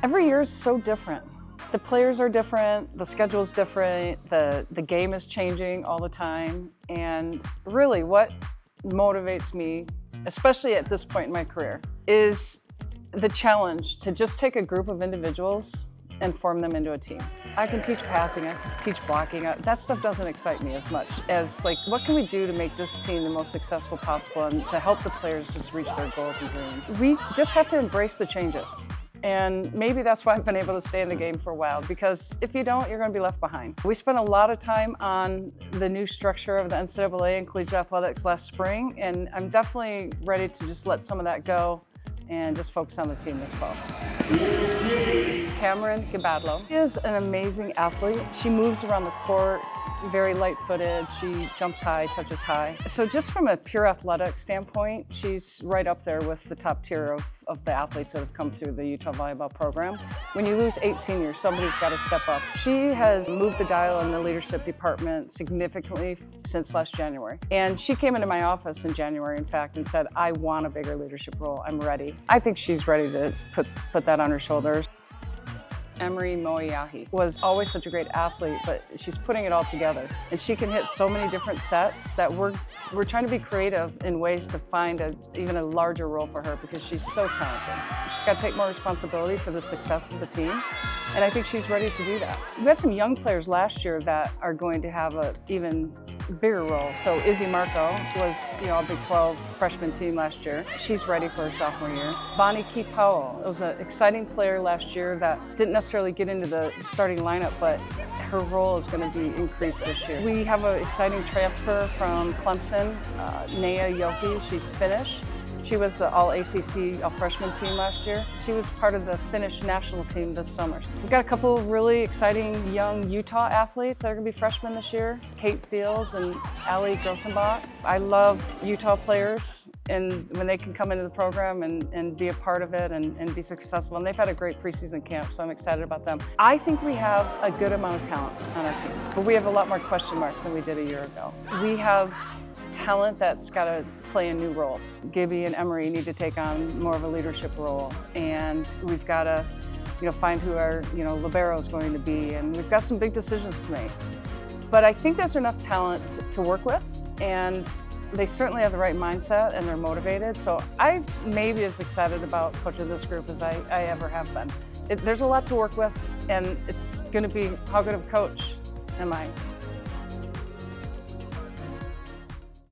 Every year is so different. The players are different, the schedule's different, the game is changing all the time, and really what motivates me, especially at this point in my career, is the challenge to just take a group of individuals and form them into a team. I can teach passing, I can teach blocking. That stuff doesn't excite me as much as like, what can we do to make this team the most successful possible and to help the players just reach their goals and dreams? We just have to embrace the changes. And maybe that's why I've been able to stay in the game for a while, because if you don't, you're going to be left behind. We spent a lot of time on the new structure of the NCAA and collegiate athletics last spring, and I'm definitely ready to just let some of that go and just focus on the team this fall. Cameron Gabadlo is an amazing athlete. She moves around the court, very light-footed. She jumps high, touches high. So just from a pure athletic standpoint, she's right up there with the top tier of the athletes that have come through the Utah volleyball program. When you lose 8 seniors, somebody's got to step up. She has moved the dial in the leadership department significantly since last January. And she came into my office in January, in fact, and said, I want a bigger leadership role. I'm ready. I think she's ready to put that on her shoulders. Emery Moiahi was always such a great athlete, but she's putting it all together. And she can hit so many different sets that we're trying to be creative in ways to find even a larger role for her because she's so talented. She's got to take more responsibility for the success of the team, and I think she's ready to do that. We had some young players last year that are going to have an even bigger role. So Izzy Marco was, a Big 12 freshman team last year. She's ready for her sophomore year. Bonnie Key Powell was an exciting player last year that didn't necessarily get into the starting lineup, but her role is going to be increased this year. We have an exciting transfer from Clemson, Nea Yoki. She's Finnish. She was the All-ACC All-Freshman team last year. She was part of the Finnish national team this summer. We've got a couple of really exciting young Utah athletes that are going to be freshmen this year, Kate Fields and Allie Grossenbach. I love Utah players, and when they can come into the program and be a part of it and be successful, and they've had a great preseason camp, so I'm excited about them. I think we have a good amount of talent on our team, but we have a lot more question marks than we did a year ago. We have talent that's got to play in new roles. Gibby and Emery need to take on more of a leadership role, and we've got to, find who our, libero is going to be, and we've got some big decisions to make. But I think there's enough talent to work with, and they certainly have the right mindset and they're motivated. So I may be as excited about coaching this group as I ever have been. There's a lot to work with, and it's going to be how good of a coach am I?